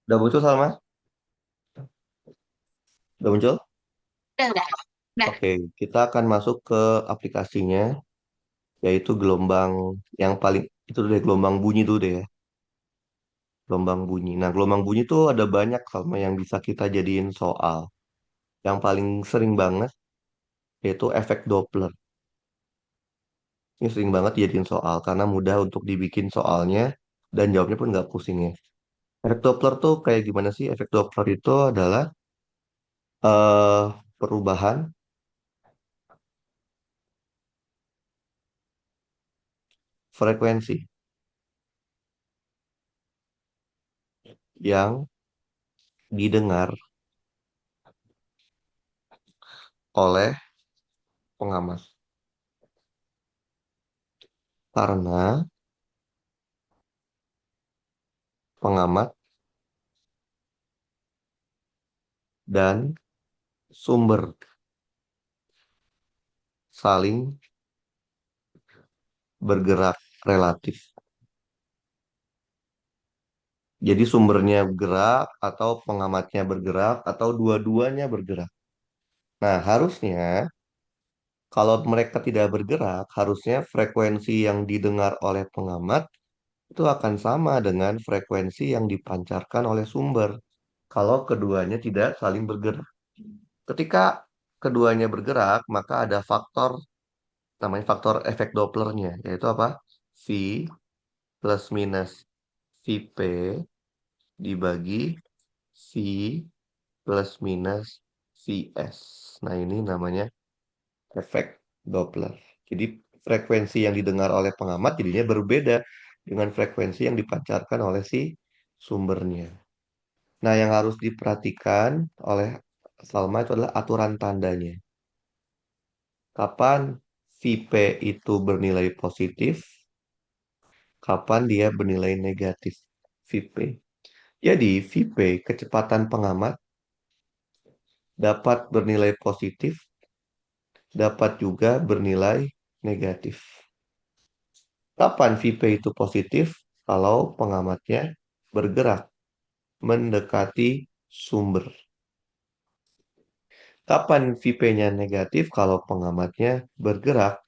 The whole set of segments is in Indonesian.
Udah muncul Salma? Udah muncul? Udah, udah. Oke, kita akan masuk ke aplikasinya, yaitu gelombang yang paling itu deh gelombang bunyi tuh deh ya, gelombang bunyi. Nah, gelombang bunyi tuh ada banyak sama yang bisa kita jadiin soal. Yang paling sering banget yaitu efek Doppler. Ini sering banget jadiin soal karena mudah untuk dibikin soalnya dan jawabnya pun nggak pusing ya. Efek Doppler tuh kayak gimana sih? Efek Doppler itu adalah eh perubahan frekuensi yang didengar oleh pengamat. Karena pengamat dan sumber saling bergerak relatif. Jadi sumbernya bergerak atau pengamatnya bergerak atau dua-duanya bergerak. Nah, harusnya kalau mereka tidak bergerak, harusnya frekuensi yang didengar oleh pengamat itu akan sama dengan frekuensi yang dipancarkan oleh sumber. Kalau keduanya tidak saling bergerak. Ketika keduanya bergerak, maka ada faktor namanya faktor efek Dopplernya, yaitu apa? V plus minus VP dibagi V plus minus Vs. Nah, ini namanya efek Doppler. Jadi frekuensi yang didengar oleh pengamat jadinya berbeda dengan frekuensi yang dipancarkan oleh si sumbernya. Nah, yang harus diperhatikan oleh Salma itu adalah aturan tandanya. Kapan VP itu bernilai positif, kapan dia bernilai negatif VP. Jadi, VP, kecepatan pengamat, dapat bernilai positif, dapat juga bernilai negatif. Kapan VP itu positif? Kalau pengamatnya bergerak mendekati sumber. Kapan VP-nya negatif? Kalau pengamatnya bergerak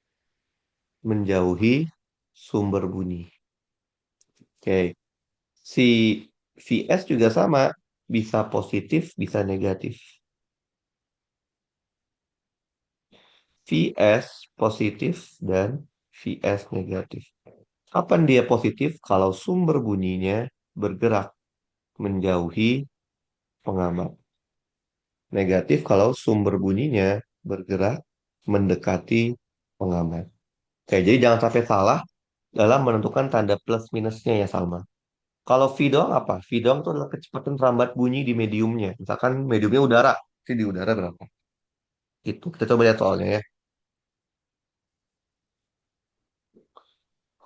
menjauhi sumber bunyi. Oke, si VS juga sama, bisa positif, bisa negatif. VS positif dan VS negatif. Kapan dia positif? Kalau sumber bunyinya bergerak menjauhi pengamat. Negatif kalau sumber bunyinya bergerak mendekati pengamat. Oke, jadi jangan sampai salah dalam menentukan tanda plus minusnya ya Salma. Kalau V doang apa? V doang itu adalah kecepatan rambat bunyi di mediumnya. Misalkan mediumnya udara, itu di udara berapa? Itu kita coba lihat soalnya ya.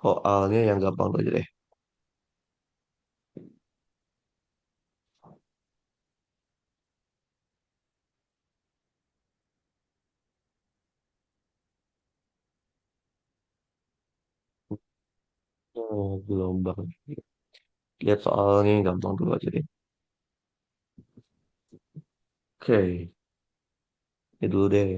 Soalnya yang gampang dulu aja deh. Gelombang. Lihat soalnya yang gampang dulu aja deh. Oke, ini dulu deh.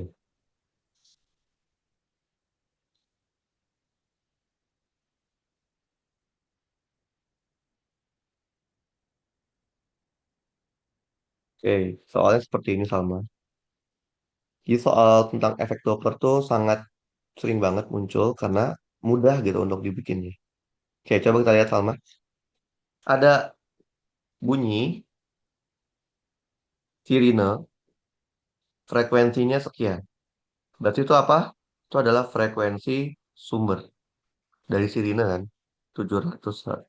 Oke, soalnya seperti ini Salma. Jadi soal tentang efek Doppler tuh sangat sering banget muncul karena mudah gitu untuk dibikinnya. Oke, coba kita lihat Salma. Ada bunyi sirine, frekuensinya sekian. Berarti itu apa? Itu adalah frekuensi sumber dari sirine kan, 700 Hz.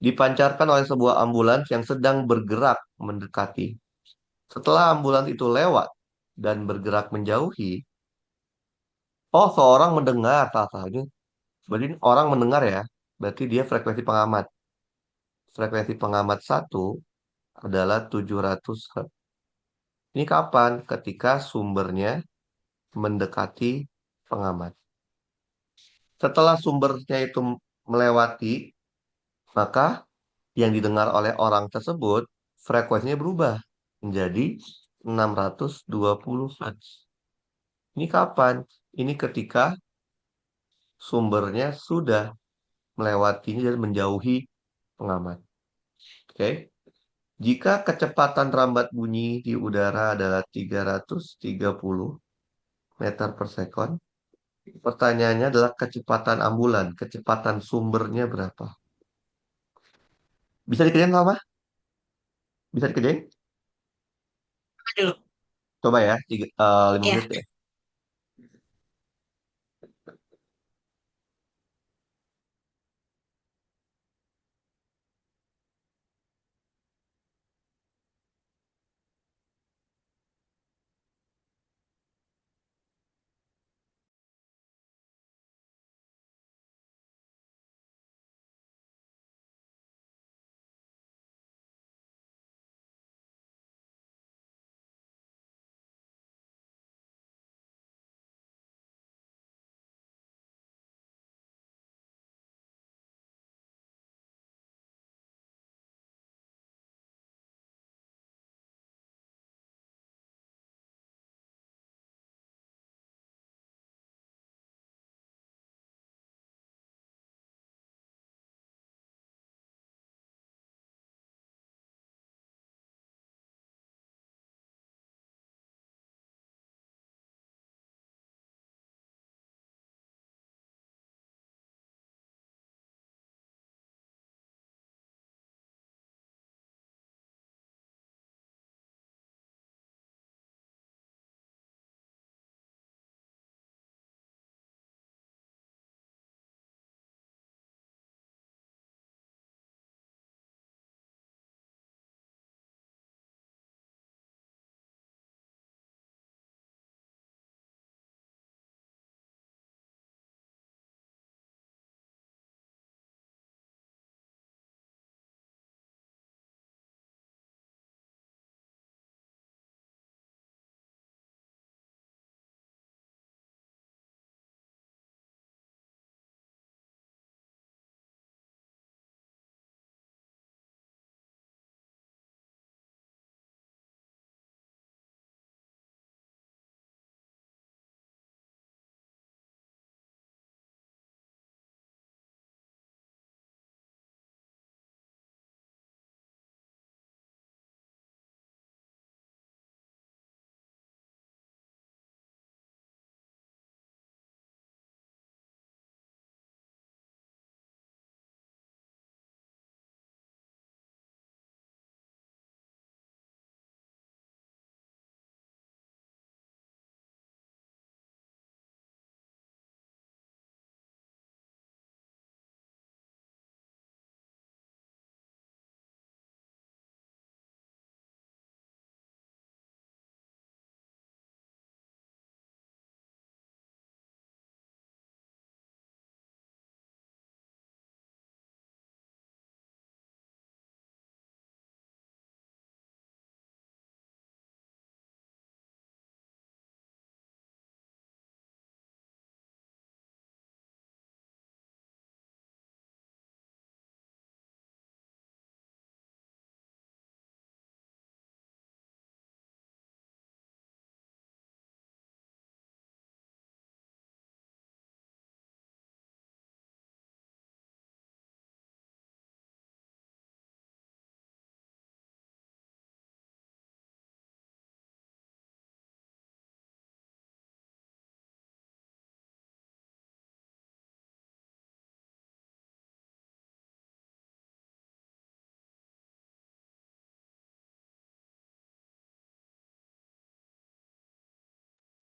Dipancarkan oleh sebuah ambulans yang sedang bergerak mendekati. Setelah ambulans itu lewat dan bergerak menjauhi, oh seorang mendengar katanya. Berarti ini orang mendengar ya. Berarti dia frekuensi pengamat. Frekuensi pengamat satu adalah 700 Hz. Ini kapan? Ketika sumbernya mendekati pengamat. Setelah sumbernya itu melewati, maka yang didengar oleh orang tersebut, frekuensinya berubah menjadi 620 Hz. Ini kapan? Ini ketika sumbernya sudah melewatinya dan menjauhi pengamat. Oke. Jika kecepatan rambat bunyi di udara adalah 330 meter per sekon, pertanyaannya adalah kecepatan ambulan, kecepatan sumbernya berapa? Bisa dikerjain lama? Bisa dikerjain? Dulu. Coba ya, 5 Ya. menit ya.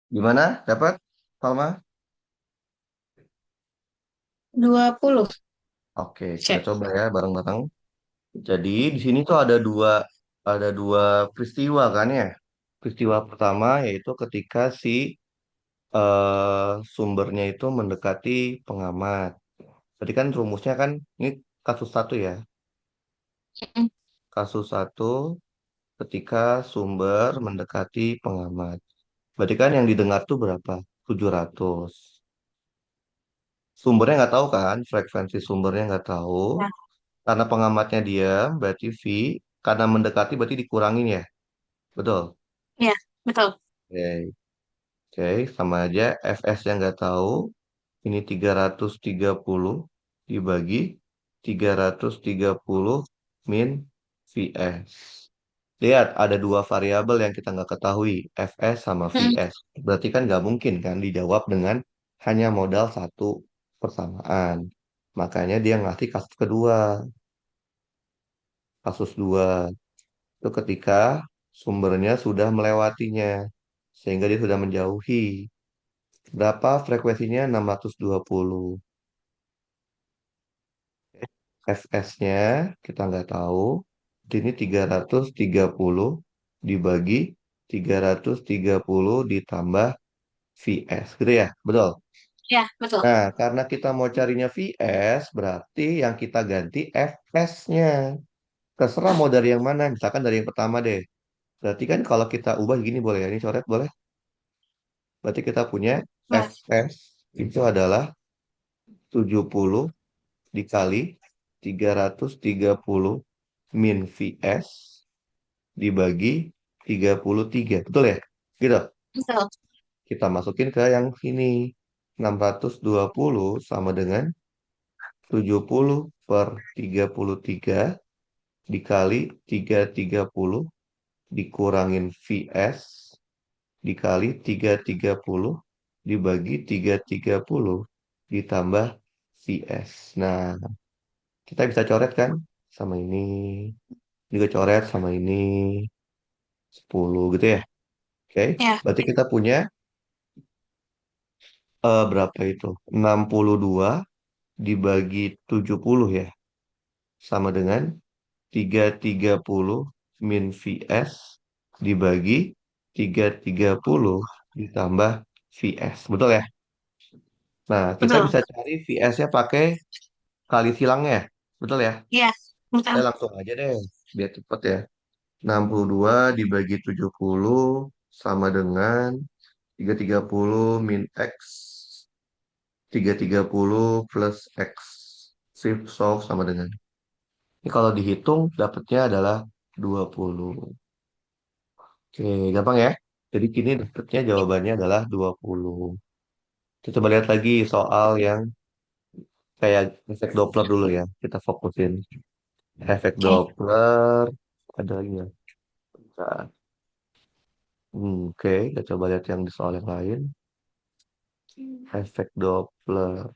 Gimana? Dapat, Salma? 20. Oke, kita Cek. coba ya bareng-bareng. Jadi di sini tuh ada dua peristiwa kan ya. Peristiwa pertama yaitu ketika si sumbernya itu mendekati pengamat. Tadi kan rumusnya kan ini kasus satu ya. Mm. Kasus satu ketika sumber mendekati pengamat. Berarti kan yang didengar tuh berapa? 700. Sumbernya nggak tahu kan, frekuensi sumbernya nggak tahu. Nah, Karena pengamatnya diam, berarti V. Karena mendekati berarti dikurangin ya. Betul. Iya, betul. Oke, oke, sama aja. Fs yang nggak tahu. Ini 330 dibagi 330 min Vs. Lihat, ada dua variabel yang kita nggak ketahui, Fs sama Mm, Vs. Berarti kan nggak mungkin kan dijawab dengan hanya modal satu persamaan. Makanya dia ngasih kasus kedua. Kasus dua itu ketika sumbernya sudah melewatinya. Sehingga dia sudah menjauhi. Berapa frekuensinya? 620. Fs-nya kita nggak tahu. Ini 330 dibagi 330 ditambah Vs. Gitu ya? Betul. iya, betul. Nah, karena kita mau carinya Vs, berarti yang kita ganti Fs-nya. Terserah mau dari yang mana. Misalkan dari yang pertama deh. Berarti kan kalau kita ubah gini boleh ya? Ini coret boleh? Berarti kita punya Boleh. Fs itu adalah 70 dikali 330 min Vs dibagi 33. Betul ya? Gitu. Betul. Kita masukin ke yang sini. 620 sama dengan 70 per 33 dikali 330 dikurangin Vs dikali 330 dibagi 330 ditambah Vs. Nah, kita bisa coret kan? Sama ini. Juga coret sama ini. 10 gitu ya. Oke. Iya, Berarti kita punya berapa itu? 62 dibagi 70 ya. Sama dengan 330 min Vs dibagi 330 ditambah Vs. Betul ya? Nah, kita betul. bisa cari Vs-nya pakai kali silangnya. Betul ya? Iya, betul. Saya langsung aja deh, biar cepet ya. 62 dibagi 70 sama dengan 330 min X. 330 plus X. Shift solve sama dengan. Ini kalau dihitung dapatnya adalah 20. Oke, gampang ya. Jadi kini dapatnya jawabannya adalah 20. Kita coba lihat lagi soal yang kayak efek Doppler dulu ya. Kita fokusin. Efek Oke. Doppler. Ada lagi nggak? Bentar. Oke, kita coba lihat yang di soal yang lain. Efek Doppler.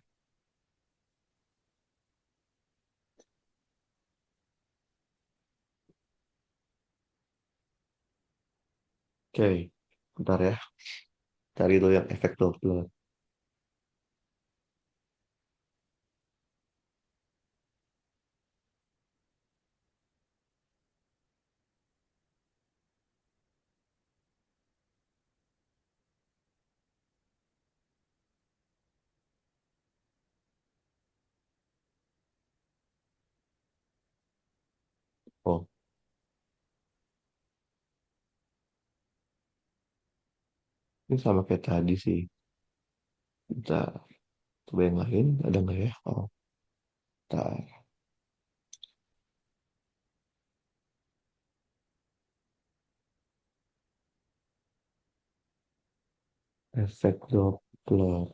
Oke, bentar ya. Cari dulu yang efek Doppler. Oh, ini sama kayak tadi sih. Kita coba yang lain. Ada nggak ya? Oh, bentar. Efek Doppler.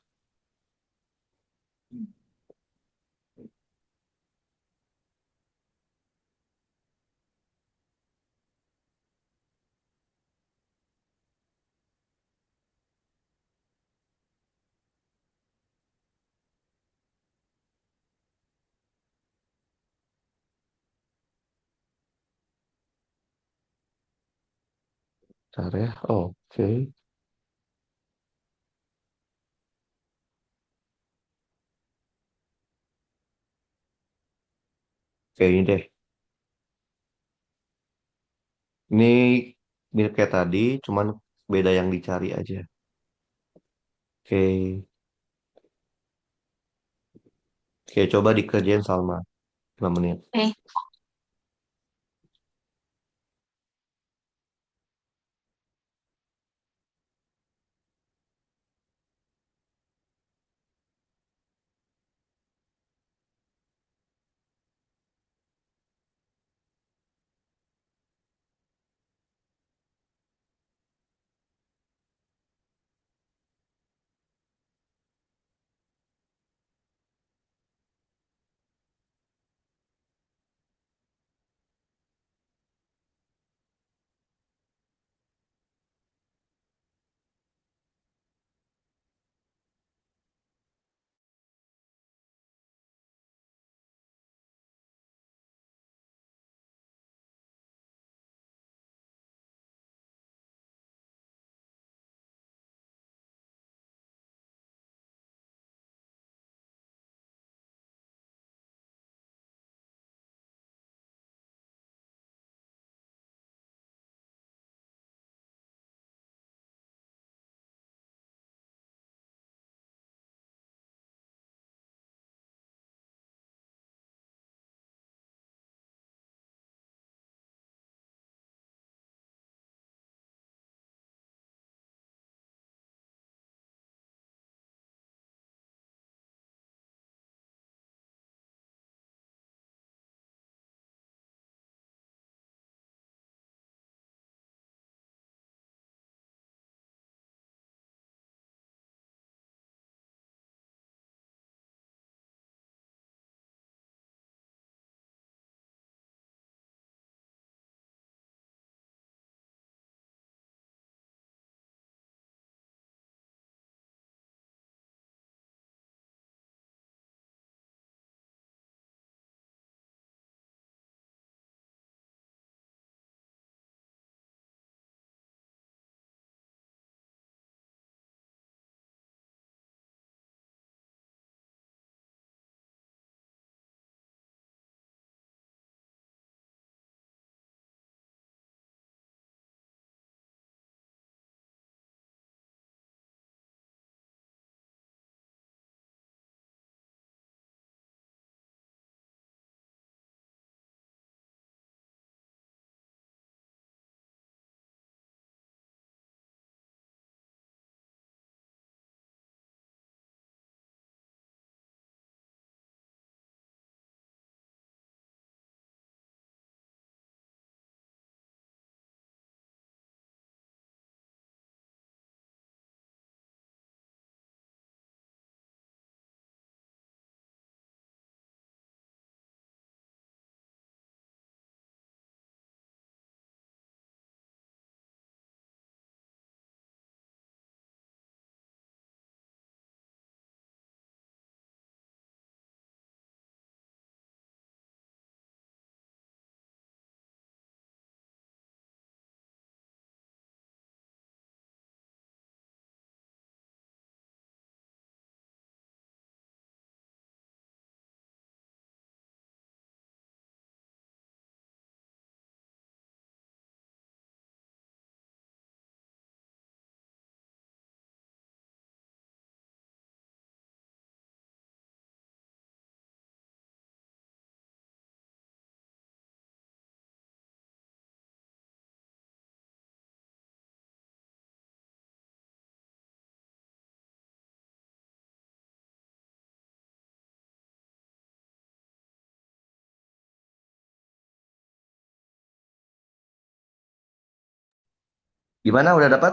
Bentar ya. Oh, oke. Oke, ini deh. Ini mirip kayak tadi, cuman beda yang dicari aja. Oke, oke, coba dikerjain Salma. 5 menit. Oke. Gimana, udah dapat?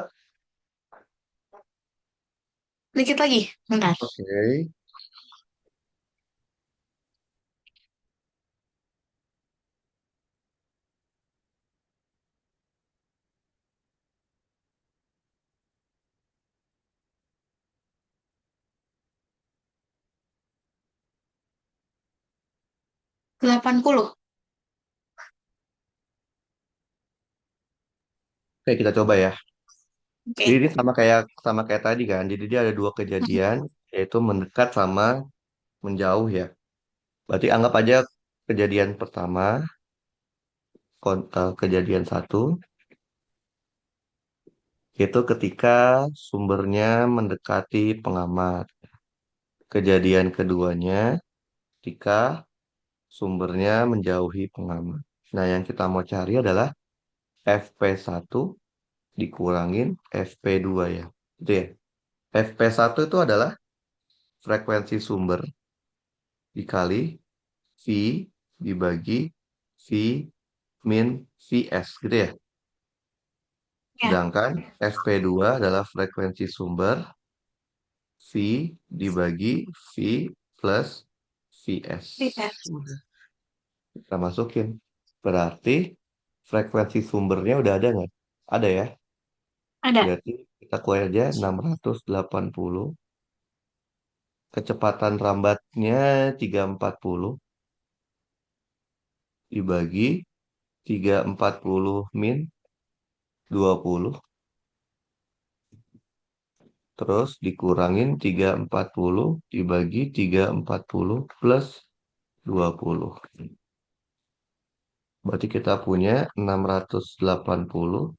Dikit lagi, bentar. Oke. 80. Oke, kita coba ya. Jadi Oke. ini sama kayak tadi kan. Jadi dia ada dua kejadian, yaitu mendekat sama menjauh ya. Berarti anggap aja kejadian pertama, kejadian satu, yaitu ketika sumbernya mendekati pengamat. Kejadian keduanya, ketika sumbernya menjauhi pengamat. Nah, yang kita mau cari adalah FP1 dikurangin FP2 ya. Itu ya. FP1 itu adalah frekuensi sumber dikali V dibagi V min Vs gitu ya. Ya, Sedangkan FP2 adalah frekuensi sumber V dibagi V plus Vs. iya. Udah. Kita masukin. Berarti frekuensi sumbernya udah ada nggak? Ada ya. Ada. Berarti kita keluar aja 680. Kecepatan rambatnya 340 dibagi 340 min 20. Terus dikurangin 340 dibagi 340 plus 20. Berarti kita punya 680,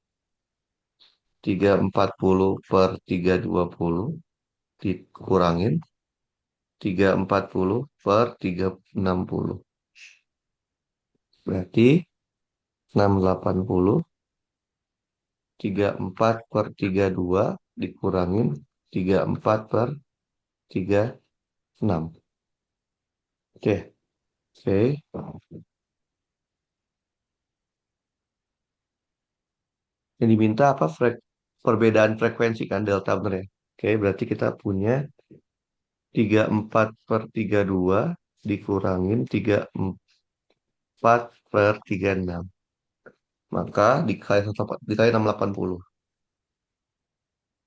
340 per 320 dikurangin 340 per 360. Berarti 680, 34 per 32 dikurangin 34 per 36. Oke, oke. Yang diminta apa? Perbedaan frekuensi kan, delta bener ya. Oke, berarti kita punya 34 per 32 dikurangin 34 per 36. Maka dikali 680.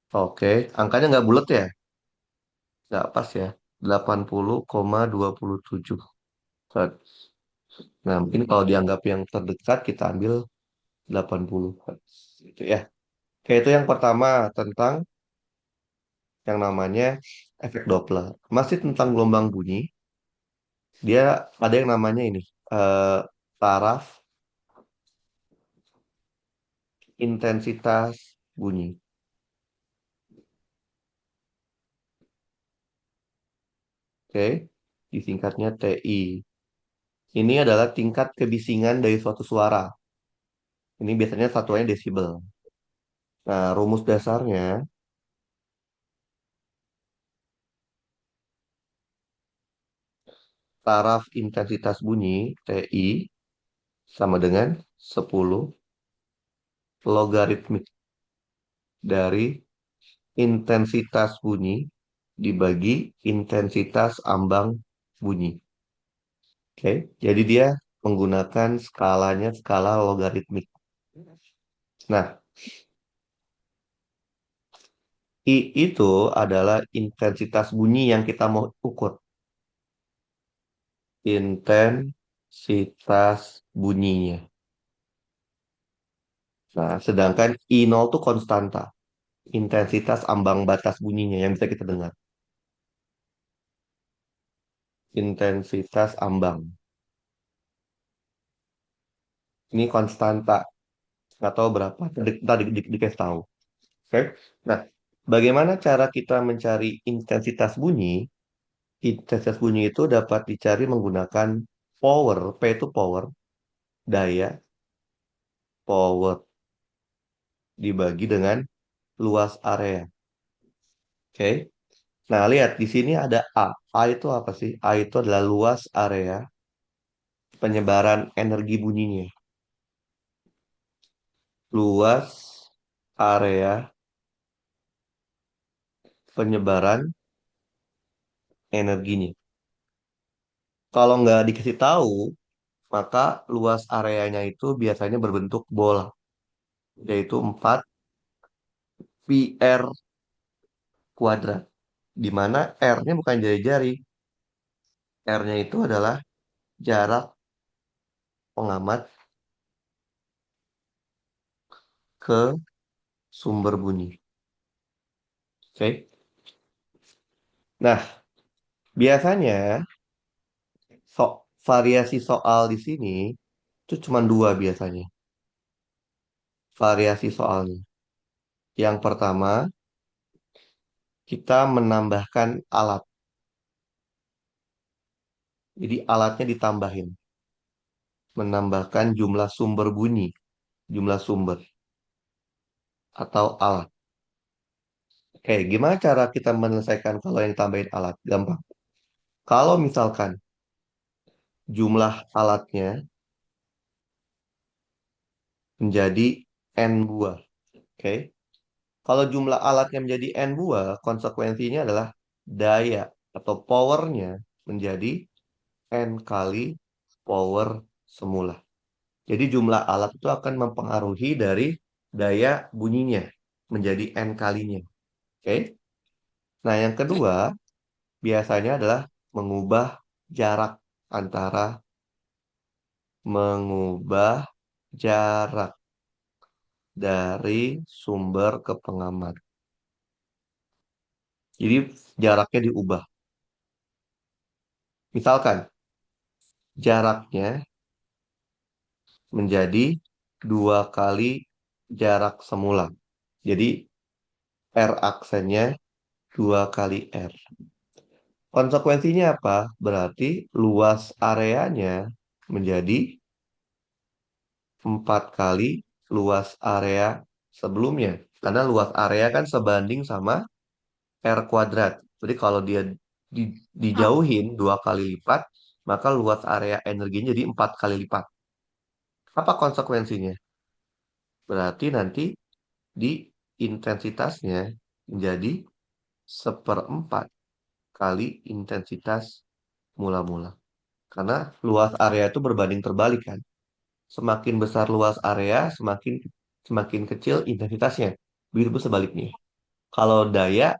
Oke, angkanya nggak bulat ya? Nggak pas ya. 80,27 Hertz. Nah, mungkin kalau dianggap yang terdekat, kita ambil 80 Hertz. Gitu ya. Oke, itu yang pertama tentang yang namanya efek Doppler. Masih tentang gelombang bunyi, dia ada yang namanya ini, eh, taraf intensitas bunyi. Oke, disingkatnya TI. Ini adalah tingkat kebisingan dari suatu suara. Ini biasanya satuannya desibel. Nah, rumus dasarnya taraf intensitas bunyi TI sama dengan 10 logaritmik dari intensitas bunyi dibagi intensitas ambang bunyi. Oke, jadi dia menggunakan skalanya skala logaritmik. Nah, I itu adalah intensitas bunyi yang kita mau ukur. Intensitas bunyinya. Nah, sedangkan I0 itu konstanta. Intensitas ambang batas bunyinya yang bisa kita dengar. Intensitas ambang. Ini konstanta. Nggak tahu berapa. Tadi dikasih tahu. Oke. Nah, bagaimana cara kita mencari intensitas bunyi? Intensitas bunyi itu dapat dicari menggunakan power. P itu power. Daya. Power. Dibagi dengan luas area. Oke. Nah, lihat di sini ada A. A itu apa sih? A itu adalah luas area penyebaran energi bunyinya. Luas area penyebaran energinya. Kalau nggak dikasih tahu, maka luas areanya itu biasanya berbentuk bola, yaitu 4 pi r kuadrat, di mana R-nya bukan jari-jari, R-nya itu adalah jarak pengamat ke sumber bunyi. Oke. Nah, biasanya variasi soal di sini itu cuma dua biasanya. Variasi soalnya. Yang pertama, kita menambahkan alat. Jadi alatnya ditambahin. Menambahkan jumlah sumber bunyi, jumlah sumber atau alat. Oke, gimana cara kita menyelesaikan kalau yang tambahin alat? Gampang. Kalau misalkan jumlah alatnya menjadi N buah. Oke. Kalau jumlah alatnya menjadi N buah, konsekuensinya adalah daya atau powernya menjadi N kali power semula. Jadi jumlah alat itu akan mempengaruhi dari daya bunyinya menjadi N kalinya. Oke. Nah, yang kedua biasanya adalah mengubah jarak antara mengubah jarak dari sumber ke pengamat. Jadi jaraknya diubah. Misalkan jaraknya menjadi 2 kali jarak semula. Jadi R aksennya 2 kali R. Konsekuensinya apa? Berarti luas areanya menjadi 4 kali luas area sebelumnya. Karena luas area kan sebanding sama R kuadrat. Jadi kalau dia Oh, dijauhin 2 kali lipat, maka luas area energinya jadi 4 kali lipat. Apa konsekuensinya? Berarti nanti di intensitasnya menjadi 1/4 kali intensitas mula-mula. Karena luas area itu berbanding terbalik kan. Semakin besar luas area, semakin semakin kecil intensitasnya. Begitu pun sebaliknya. Kalau daya,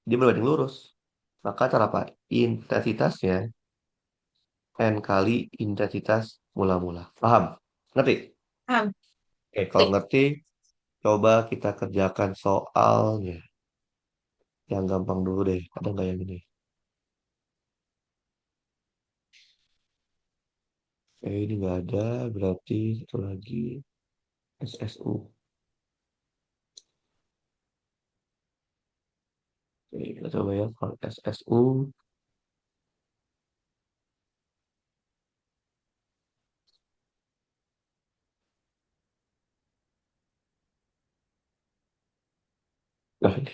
dia berbanding lurus. Maka cara apa? Intensitasnya N kali intensitas mula-mula. Paham? Ngerti? paham. Oke, kalau ngerti, coba kita kerjakan soalnya. Yang gampang dulu deh. Ada nggak yang ini? Ini nggak ada. Berarti satu lagi. SSU. Oke, kita coba ya. Kalau SSU. Nah, ini.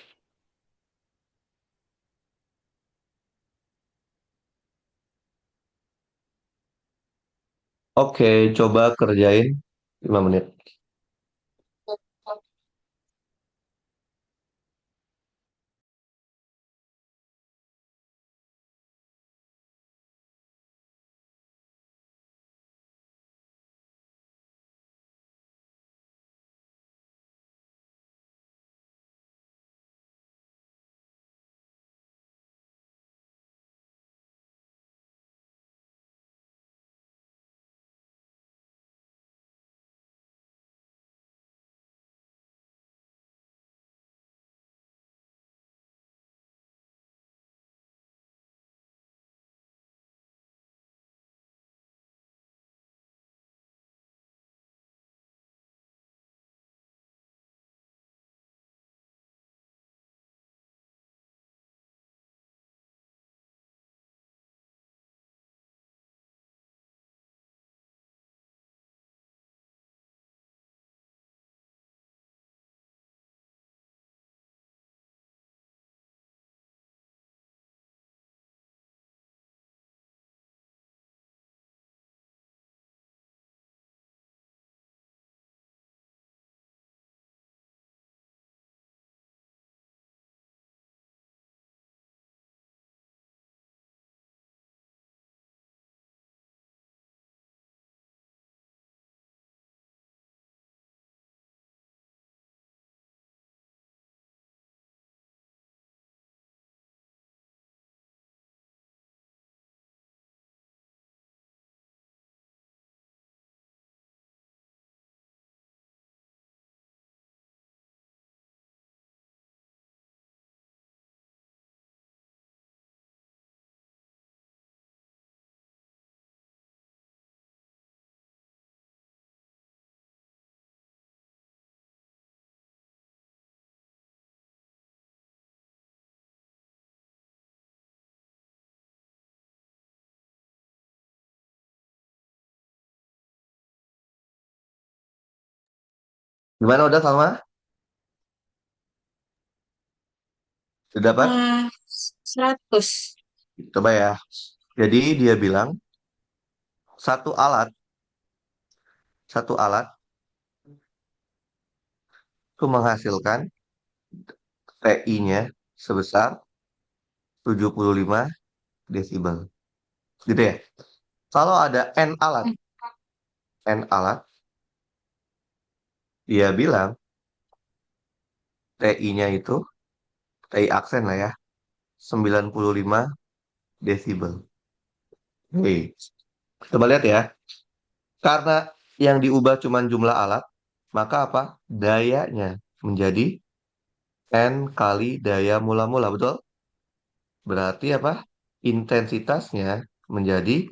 Oke, coba kerjain 5 menit. Gimana udah Salma? Sudah dapat? 100. Coba ya. Jadi dia bilang satu alat, satu alat itu menghasilkan TI-nya sebesar 75 desibel. Gitu ya. Kalau ada N alat, dia bilang TI-nya itu, TI aksen lah ya, 95 desibel. Oke. Coba lihat ya. Karena yang diubah cuma jumlah alat, maka apa? Dayanya menjadi N kali daya mula-mula, betul? Berarti apa? Intensitasnya menjadi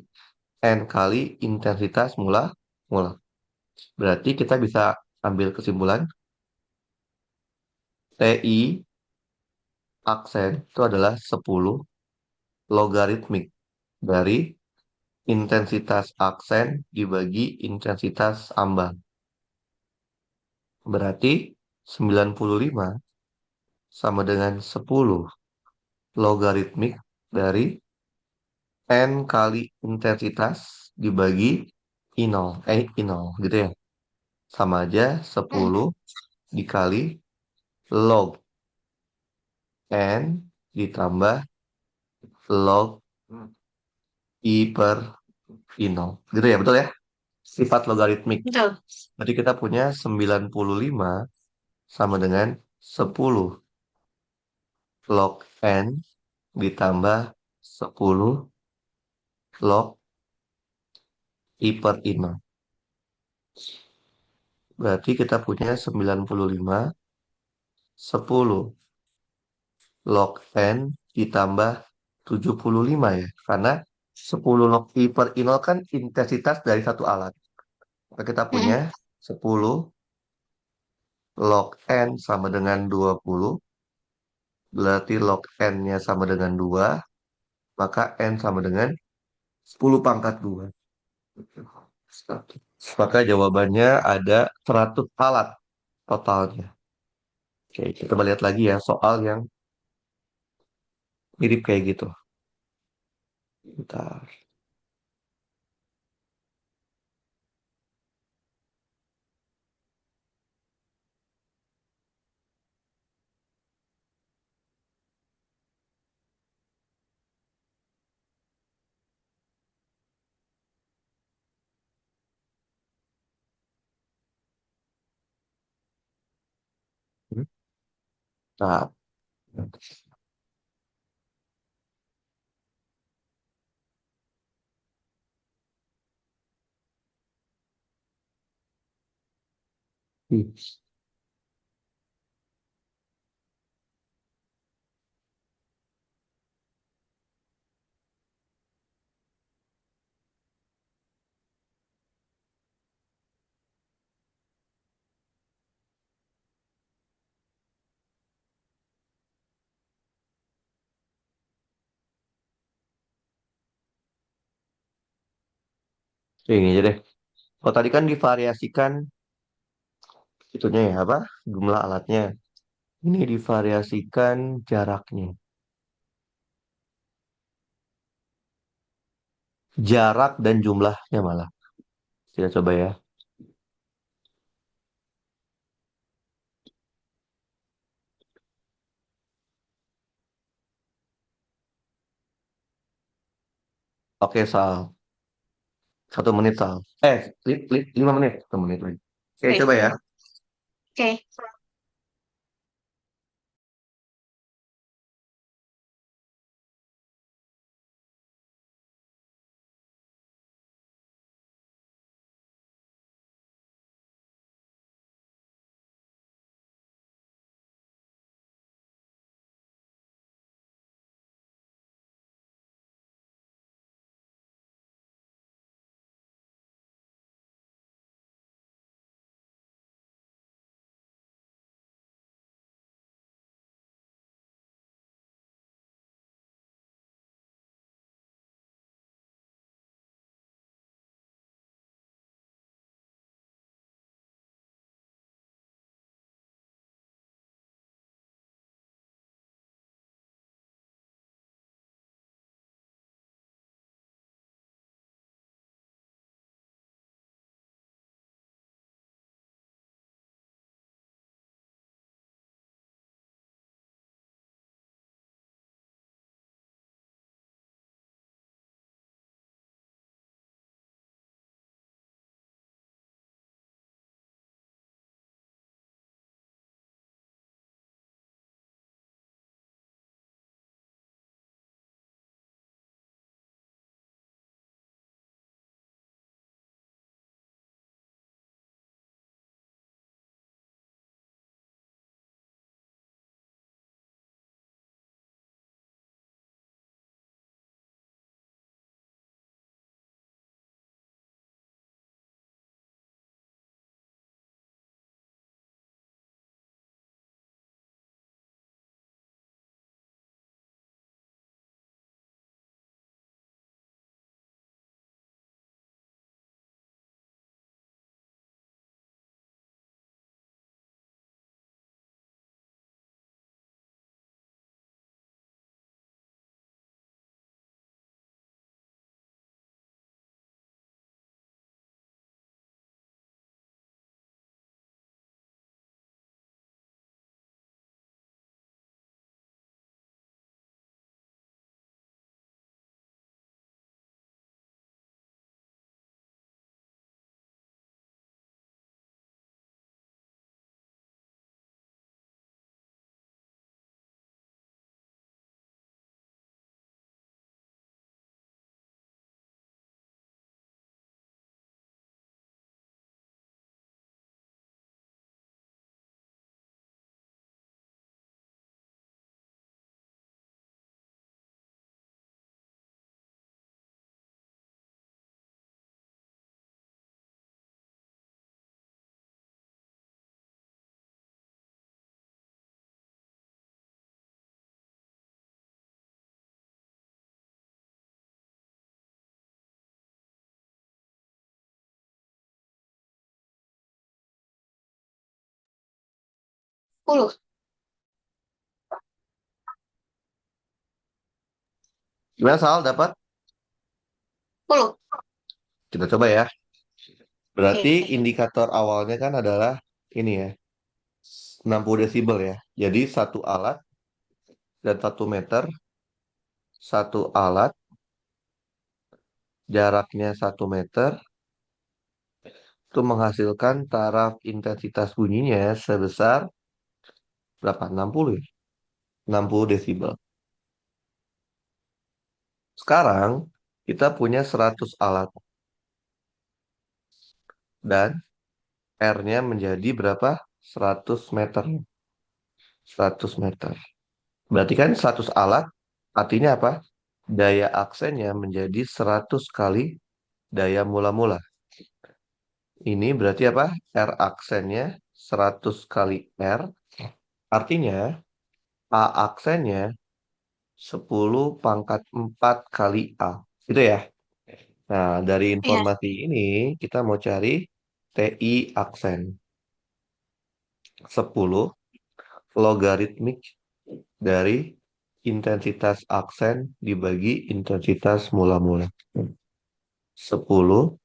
N kali intensitas mula-mula. Berarti kita bisa ambil kesimpulan TI aksen itu adalah 10 logaritmik dari intensitas aksen dibagi intensitas ambang. Berarti 95 sama dengan 10 logaritmik dari N kali intensitas dibagi I0. I0 gitu ya. Sama aja Hmm, 10 dikali log N ditambah log I per I0. Gitu ya, betul ya? Sifat logaritmik. betul. Jadi kita punya 95 sama dengan 10 log N ditambah 10 log I per I0. Berarti kita punya 95 10 log N ditambah 75 ya. Karena 10 log I per I0 kan intensitas dari satu alat. Maka kita Hmm, punya 10 log N sama dengan 20. Berarti log N-nya sama dengan 2. Maka N sama dengan 10 pangkat 2. Maka jawabannya ada 100 alat totalnya. Oke, kita coba lihat lagi ya soal yang mirip kayak gitu. Bentar. Nah, ini aja deh. Oh, tadi kan divariasikan itunya ya, apa? Jumlah alatnya. Ini divariasikan jaraknya. Jarak dan jumlahnya malah. Kita coba ya. Oke, Sal. 1 menit, Sal. 5 menit. 1 menit lagi. Oke, oke. coba ya. Oke. 10. Gimana Sal, dapat? 10. Kita coba ya. Berarti Oke. indikator awalnya kan adalah ini ya, 60 desibel ya. Jadi satu alat dan 1 meter, satu alat jaraknya 1 meter, itu menghasilkan taraf intensitas bunyinya sebesar berapa? 60 ya? 60 desibel. Sekarang kita punya 100 alat dan R-nya menjadi berapa? 100 meter. 100 meter. Berarti kan 100 alat artinya apa? Daya aksennya menjadi 100 kali daya mula-mula. Ini berarti apa? R aksennya 100 kali R. Artinya A aksennya 10 pangkat 4 kali A. Gitu ya. Nah, dari Iya. informasi ini kita mau cari TI aksen. 10 logaritmik dari intensitas aksen dibagi intensitas mula-mula. 10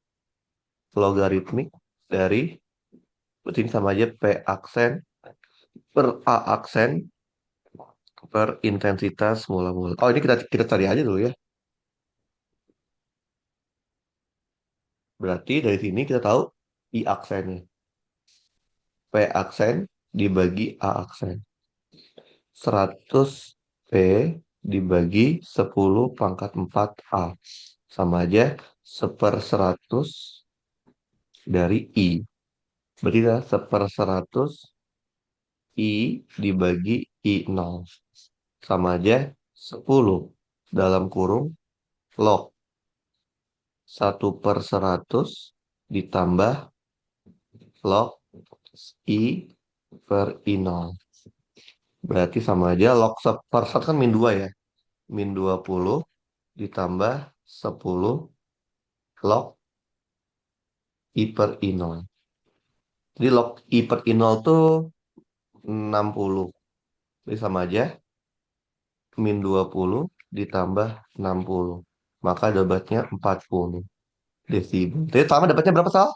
logaritmik dari, berarti ini sama aja P aksen per A aksen per intensitas mula-mula. Oh, ini kita kita cari aja dulu ya. Berarti dari sini kita tahu I aksennya. P aksen dibagi A aksen. 100 P dibagi 10 pangkat 4 A. Sama aja 1/100 dari I. Berarti dah 1/100 I dibagi I0. Sama aja 10 dalam kurung log 1/100 ditambah log I per I0. Berarti sama aja log 1/100 kan min 2 ya. Min 20 ditambah 10 log I per I0. Jadi log I per I0 tuh 60. Jadi sama aja min 20 ditambah 60. Maka dapatnya 40 desibel. Jadi sama dapatnya berapa Sal?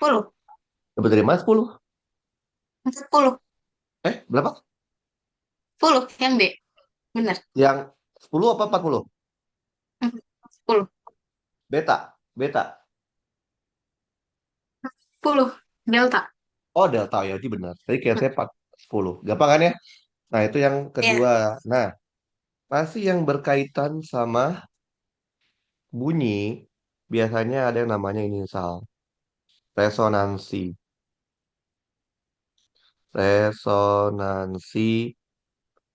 10. Dapat dari mana 10? 40. Berapa? 10 yang B. Benar. Yang 10 apa 40? 10. Beta. Beta. 10. Delta. Oh, delta ya, itu benar. Tadi kira saya 10. Gampang kan ya? Nah, itu yang Iya. kedua. Nah, masih yang berkaitan sama bunyi, biasanya ada yang namanya ini, Sal. Resonansi. Resonansi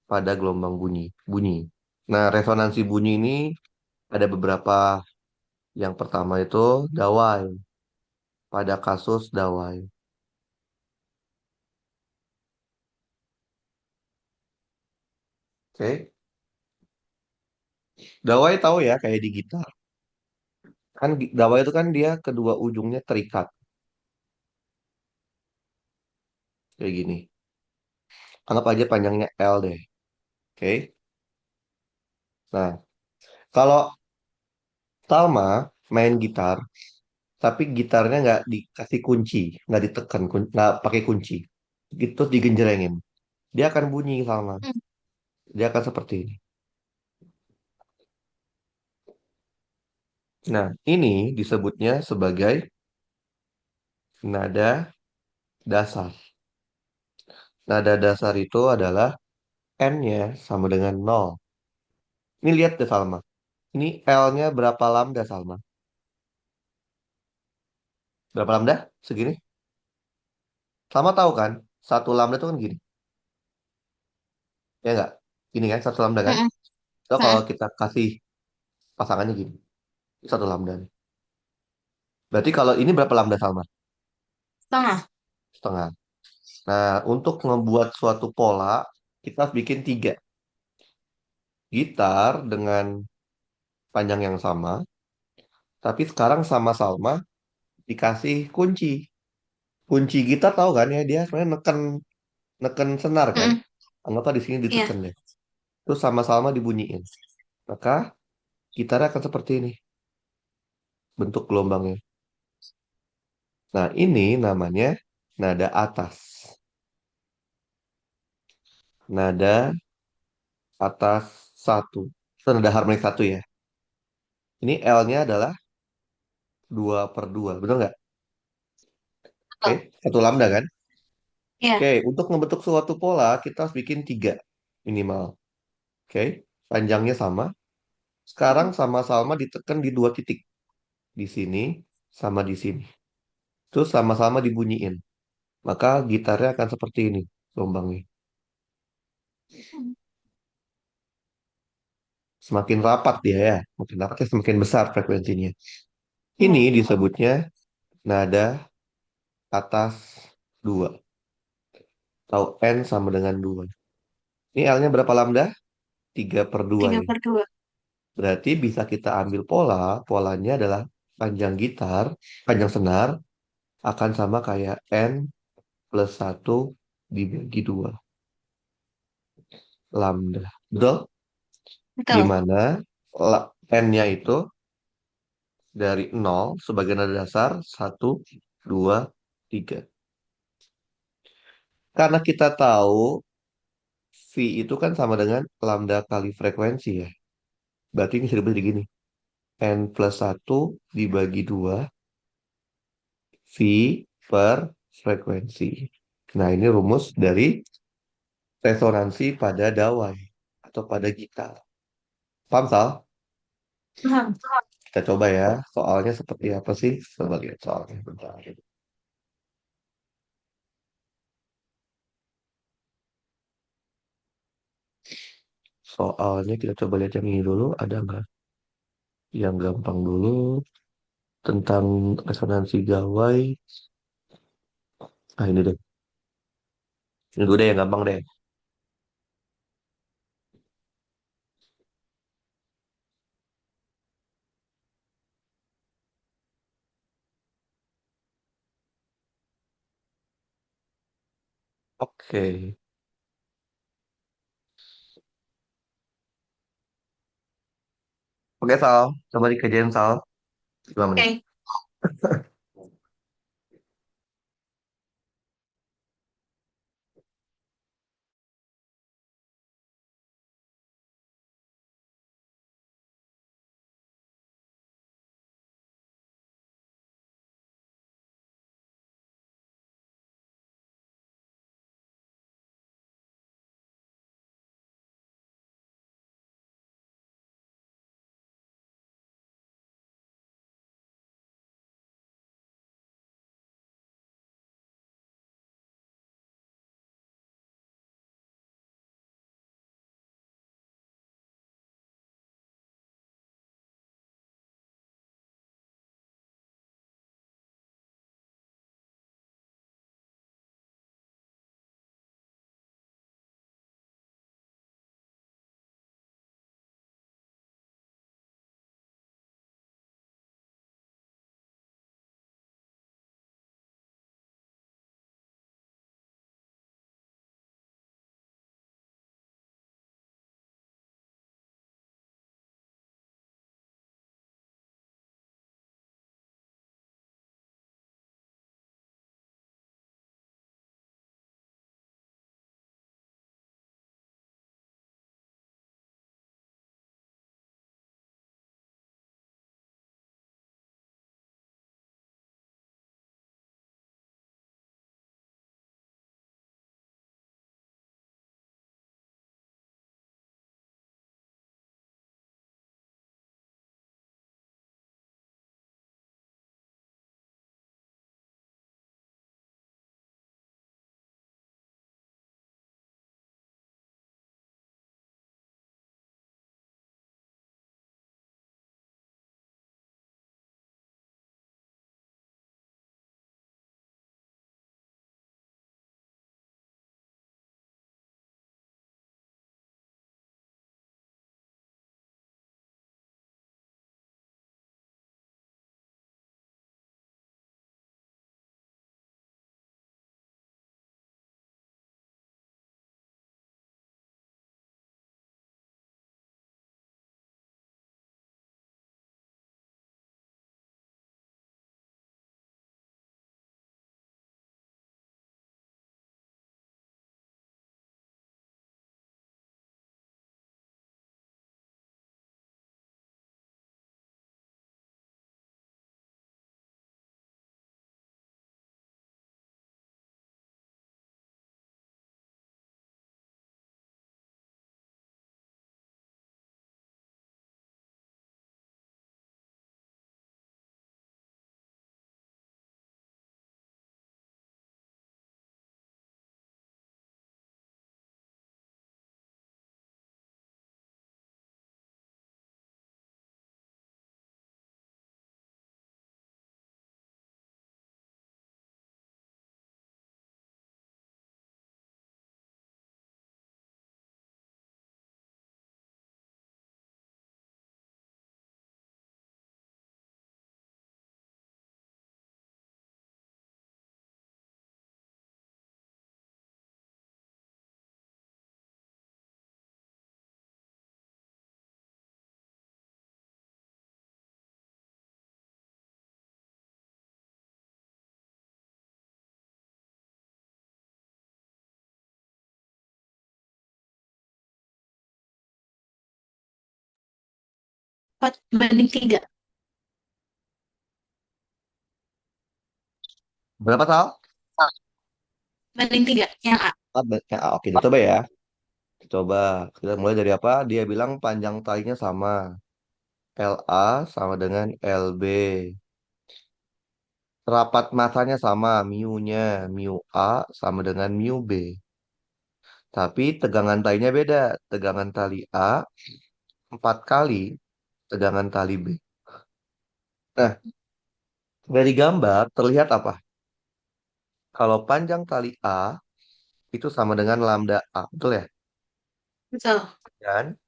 pada gelombang bunyi. Bunyi. Nah, resonansi bunyi ini ada beberapa. Yang pertama itu dawai. Pada kasus dawai. Oke. Dawai tahu ya, kayak di gitar. Kan dawai itu kan dia kedua ujungnya terikat. Kayak gini. Anggap aja panjangnya L deh. Oke. Nah, kalau Salma main gitar, tapi gitarnya nggak dikasih kunci, nggak ditekan, nggak pakai kunci, gitu digenjrengin, dia akan bunyi Salma. Hmm. Dia akan seperti ini. Nah, ini disebutnya sebagai nada dasar. Nada dasar itu adalah N-nya sama dengan 0. Ini lihat deh Salma. Ini L-nya berapa lambda Salma? Berapa lambda? Segini. Salma tahu kan? Satu lambda itu kan gini. Ya nggak? Gini kan, satu lambda kan? Mm-mm. So, kalau Mm-mm. kita kasih pasangannya gini. Satu lambda nih. Berarti kalau ini berapa lambda Salma? Setengah. Setengah. Nah, untuk membuat suatu pola, kita harus bikin 3. Gitar dengan panjang yang sama, tapi sekarang sama Salma dikasih kunci. Kunci gitar tahu kan ya, dia sebenarnya neken. neken senar kan? Mm-mm. Anggaplah di sini Iya. ditekan deh. Terus sama-sama dibunyiin. Maka gitarnya akan seperti ini bentuk gelombangnya. Nah, ini namanya nada atas. Nada atas satu. Itu nada harmonik satu ya. Ini L-nya adalah 2/2. Betul nggak? Oke, Betul. satu lambda kan? Iya. Oke, untuk membentuk suatu pola, kita harus bikin tiga minimal. Oke, panjangnya sama. Sekarang sama-sama ditekan di dua titik. Di sini, sama di sini. Terus sama-sama dibunyiin. Maka gitarnya akan seperti ini, gelombangnya. Semakin rapat dia ya. Makin rapatnya semakin besar frekuensinya. Ini Iya. disebutnya nada atas 2 atau N sama dengan 2. Ini L-nya berapa lambda? 3/2 Tiga ya. per dua. Berarti bisa kita ambil pola. Polanya adalah panjang gitar, panjang senar akan sama kayak N plus 1 dibagi 2 lambda. Betul? Di Betul. mana N-nya itu dari 0 sebagai nada dasar 1, 2, 3. Karena kita tahu V itu kan sama dengan lambda kali frekuensi ya. Berarti ini bisa dibaca gini. N plus 1 dibagi 2 V per frekuensi. Nah, ini rumus dari resonansi pada dawai atau pada gitar. Paham, Sal? Paham. Kita coba ya, soalnya seperti apa sih? Coba lihat soalnya. Bentar. Soalnya kita coba lihat yang ini dulu, ada nggak? Yang gampang dulu, tentang resonansi gawai. Ah, ini deh. Ini dulu deh yang gampang deh. Oke. Oke, Sal. Coba dikerjain, Sal. 5 menit. Oke. 4:3. Berapa tal? 4:3. Yang A. Oke, kita coba ya. Coba kita mulai dari apa? Dia bilang panjang talinya sama. LA sama dengan LB. Rapat masanya sama, mu-nya. Mu A sama dengan mu B. Tapi tegangan talinya beda. Tegangan tali A 4 kali tegangan tali B. Nah, dari gambar terlihat apa? Kalau panjang tali A itu sama dengan lambda A, betul ya? Betul. Dan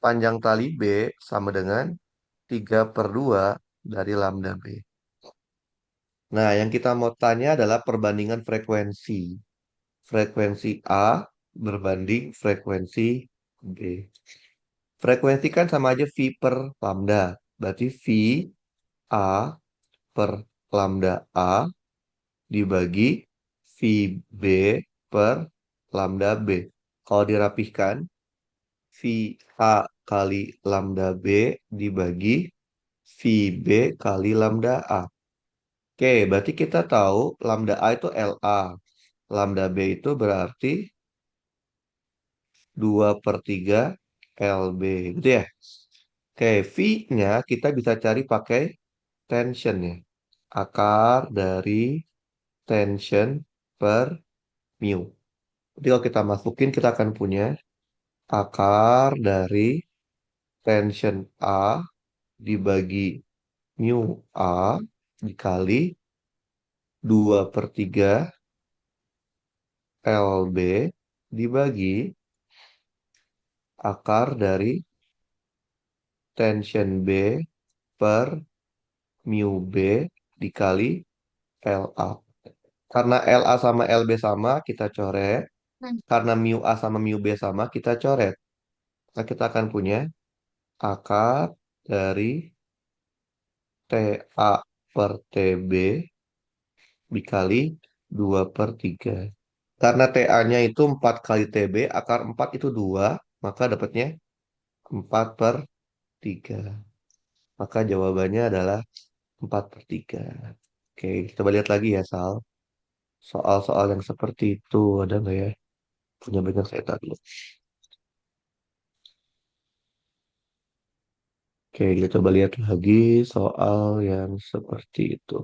panjang tali B sama dengan 3/2 dari lambda B. Nah, yang kita mau tanya adalah perbandingan frekuensi. Frekuensi A berbanding frekuensi B. Frekuensi kan sama aja V per lambda. Berarti V A per lambda A dibagi V B per lambda B. Kalau dirapihkan, V A kali lambda B dibagi V B kali lambda A. Oke, berarti kita tahu lambda A itu LA. Lambda B itu berarti 2/3 LB. Gitu ya? Oke, V-nya kita bisa cari pakai tension ya. Akar dari tension per mu. Jadi kalau kita masukin kita akan punya akar dari tension A dibagi mu A dikali 2/3 LB dibagi akar dari tension B per mu B dikali LA. Karena LA sama LB sama, kita coret. Hmm. Karena mu A sama mu B sama, kita coret. Nah, kita akan punya akar dari TA per TB dikali 2/3. Karena TA-nya itu 4 kali TB, akar 4 itu 2, maka dapatnya 4/3. Maka jawabannya adalah 4/3. Oke, coba lihat lagi ya, Sal. Soal-soal yang seperti itu ada nggak ya? Punya banyak saya dulu. Oke, kita coba lihat lagi soal yang seperti itu.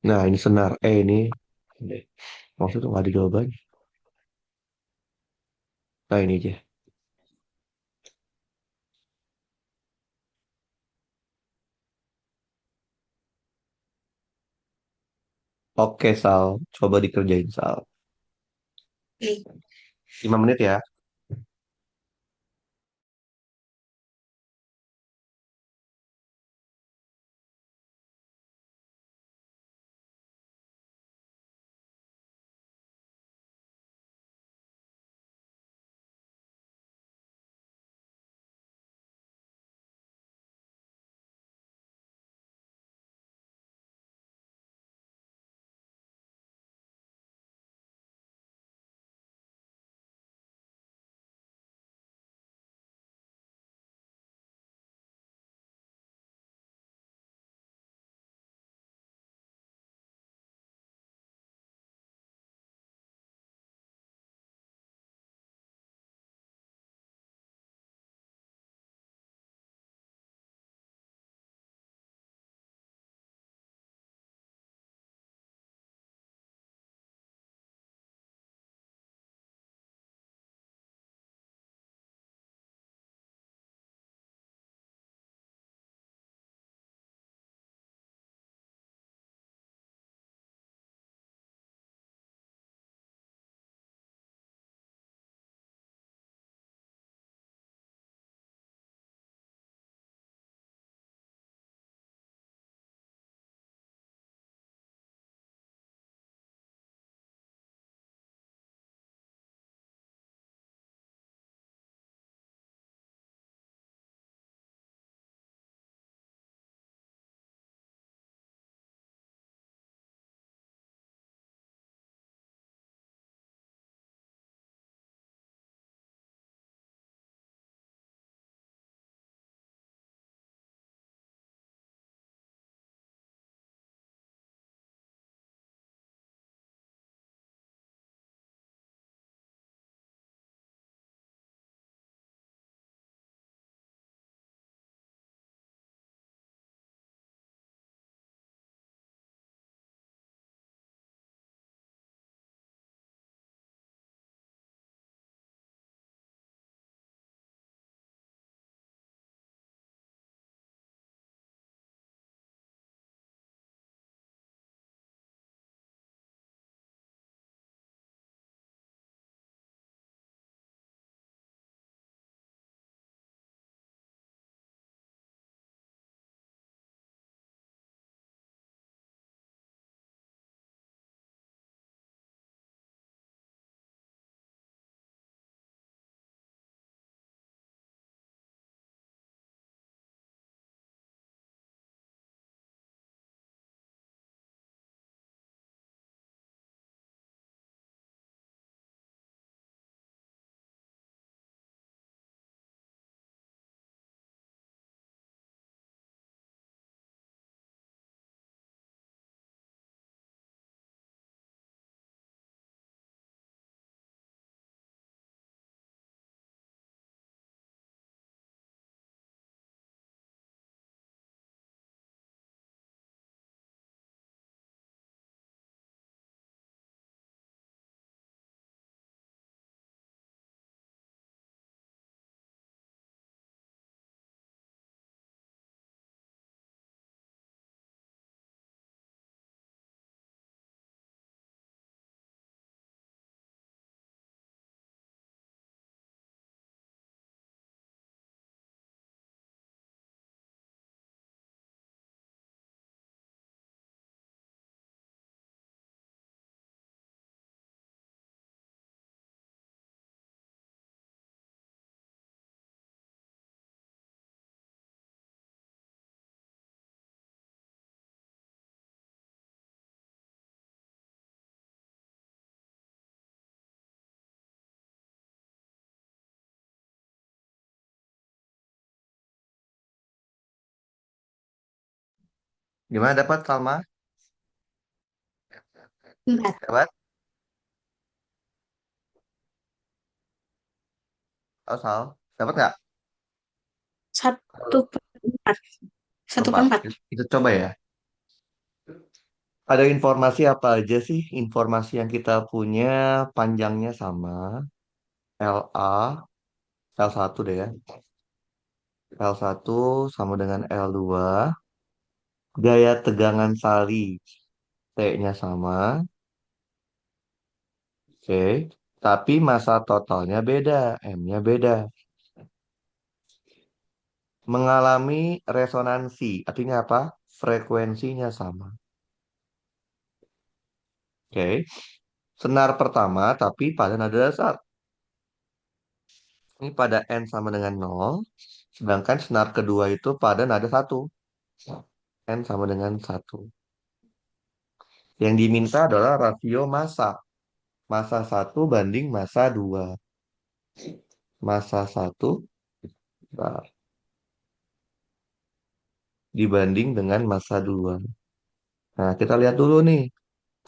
Nah, ini senar. Ini. Maksudnya nggak ada jawabannya. Nah, ini aja. Oke, Sal. Coba dikerjain, Sal. Oke. 5 menit ya. Gimana dapat Salma? Empat. Dapat? Oh, Sal. Dapat nggak? Satu per empat. Satu per Empat. empat. Kita coba ya. Ada informasi apa aja sih? Informasi yang kita punya panjangnya sama. LA, L1 deh ya. L1 sama dengan L2. Gaya tegangan salib. T-nya sama. Oke. Tapi massa totalnya beda. M-nya beda. Mengalami resonansi. Artinya apa? Frekuensinya sama. Oke. Senar pertama tapi pada nada dasar. Ini pada N sama dengan nol. Sedangkan senar kedua itu pada nada satu. N sama dengan satu. Yang diminta adalah rasio massa. Massa satu banding massa 2. Massa satu dibanding dengan massa 2. Nah, kita lihat dulu nih.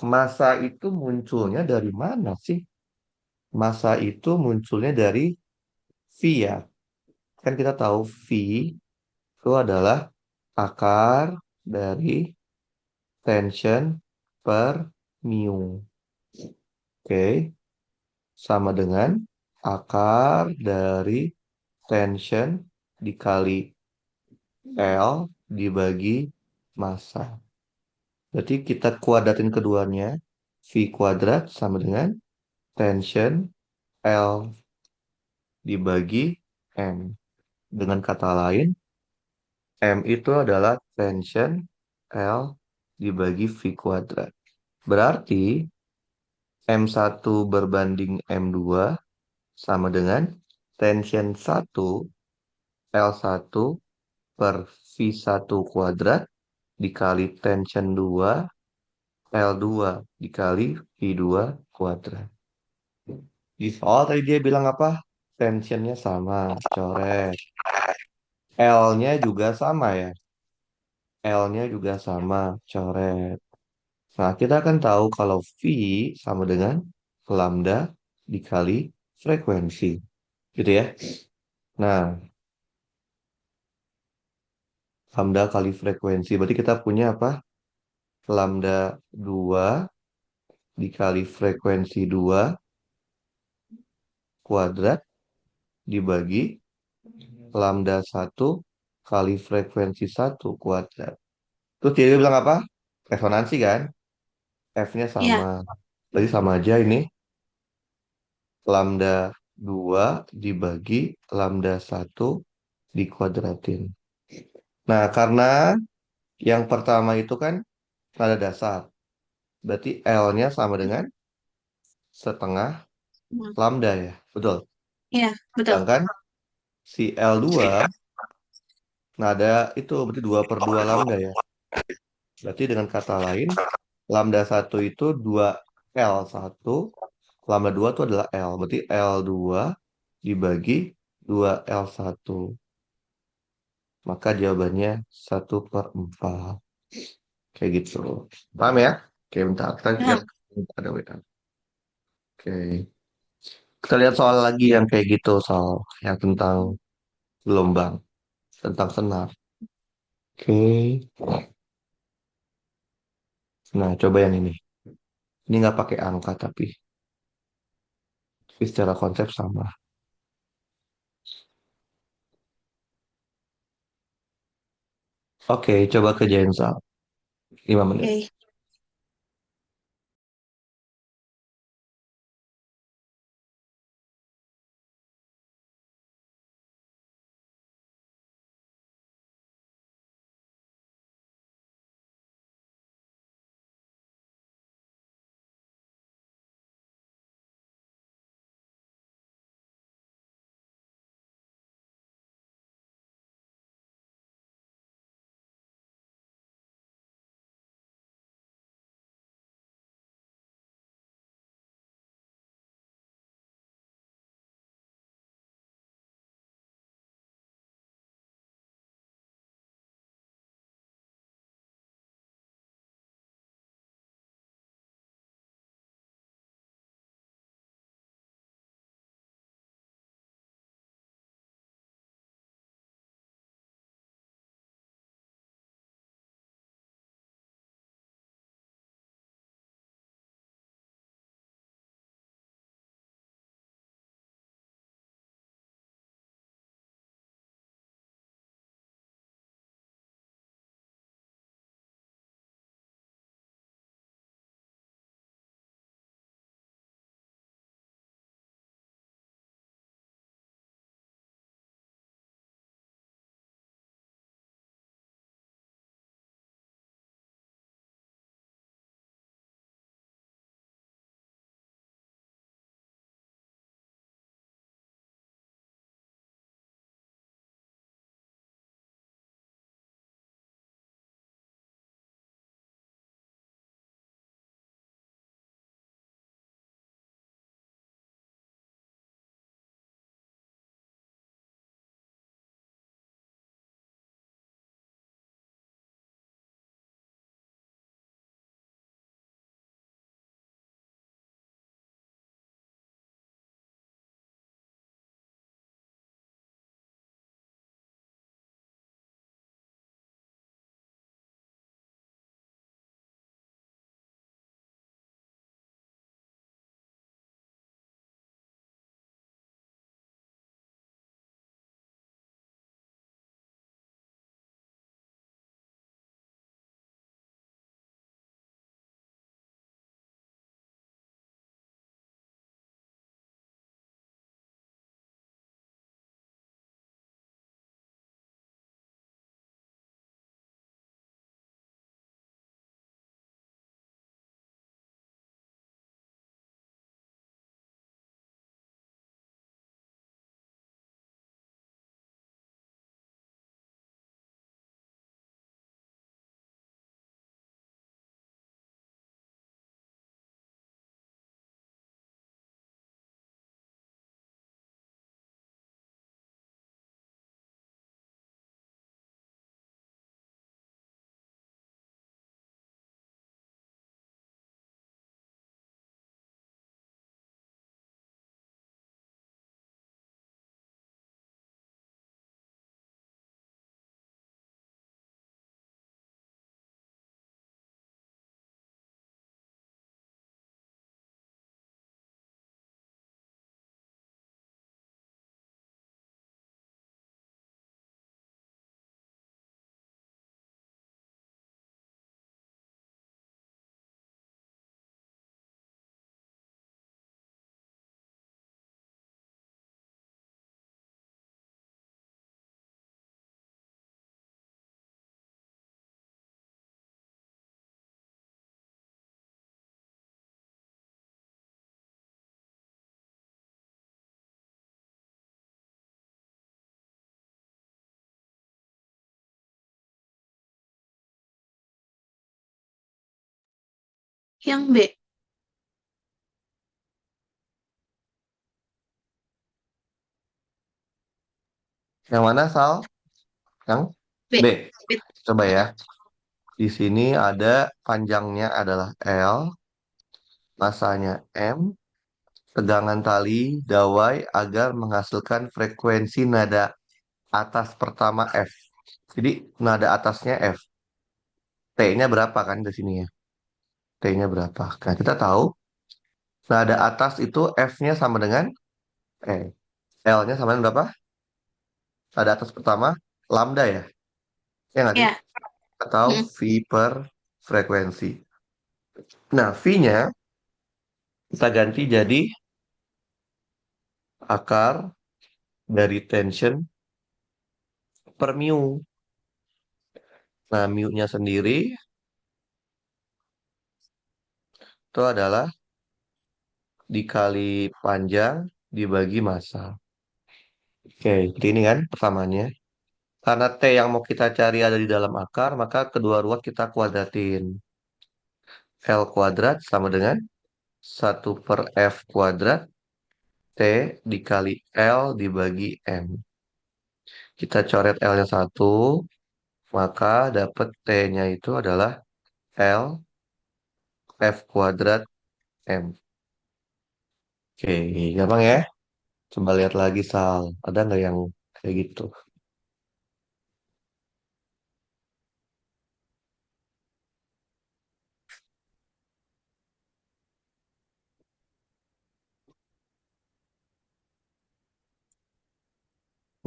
Massa itu munculnya dari mana sih? Massa itu munculnya dari V ya. Kan kita tahu V itu adalah akar dari tension per mu. Oke, sama dengan akar dari tension dikali L dibagi massa. Berarti kita kuadratin keduanya. V kuadrat sama dengan tension L dibagi M. Dengan kata lain, M itu adalah tension L dibagi V kuadrat. Berarti M1 berbanding M2 sama dengan tension 1 L1 per V1 kuadrat dikali tension 2 L2 dikali V2 kuadrat. Di soal tadi dia bilang apa? Tensionnya sama, coret. L-nya juga sama ya. L-nya juga sama, coret. Nah, kita akan tahu kalau V sama dengan lambda dikali frekuensi. Gitu ya. Nah, lambda kali frekuensi. Berarti kita punya apa? Lambda 2 dikali frekuensi 2 kuadrat dibagi lambda 1 kali frekuensi 1 kuadrat. Terus dia bilang apa? Resonansi kan? F-nya Iya. sama. Berarti sama aja ini. Lambda 2 dibagi lambda 1 dikuadratin. Nah, karena yang pertama itu kan nada dasar. Berarti L-nya sama dengan setengah Hmm. lambda ya. Betul. Iya, betul. Sedangkan si L2 nada itu berarti 2 per 2 lambda ya. Berarti dengan kata lain, lambda satu itu 2L1, lambda 2 itu adalah L. Berarti L2 dibagi 2L1. Maka jawabannya 1/4. Kayak gitu. Paham ya? Oke, bentar. Kita lihat. Ya. Ada WA. Oke. Kita lihat soal lagi yang kayak gitu. Soal yang tentang gelombang. Tentang senar. Oke. Nah, coba yang ini. Ini nggak pakai angka tapi secara konsep sama. Oke, coba kerjain Sal. 5 menit. Oke. Yang B. Yang mana, Sal? Yang B. B. B. Coba ya. Mm-mm. Di sini ada panjangnya adalah L, masanya M, tegangan tali dawai agar menghasilkan frekuensi nada atas pertama F. Jadi nada atasnya F. T-nya berapa kan di sini ya? T-nya berapa? Nah, kita tahu nada atas itu F-nya sama dengan L-nya sama dengan berapa? Nada atas pertama lambda ya? Ya nggak sih? Ya. Atau Mm-mm. V per frekuensi. Nah, V-nya kita ganti jadi akar dari tension per mu. Nah, mu-nya sendiri itu adalah dikali panjang dibagi massa. Oke, jadi ini kan persamaannya. Karena T yang mau kita cari ada di dalam akar, maka kedua ruas kita kuadratin. L kuadrat sama dengan 1/F², T dikali L dibagi M. Kita coret L-nya 1, maka dapat T-nya itu adalah L F² M. Oke, gampang ya? Coba lihat lagi, Sal. Ada nggak yang kayak gitu?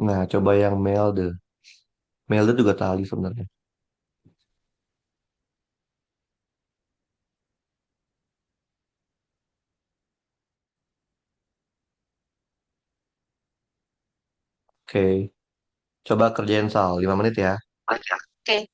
Nah, coba yang Melde. Melde juga tali sebenarnya. Oke, coba kerjain, Sal. 5 menit ya. Oke.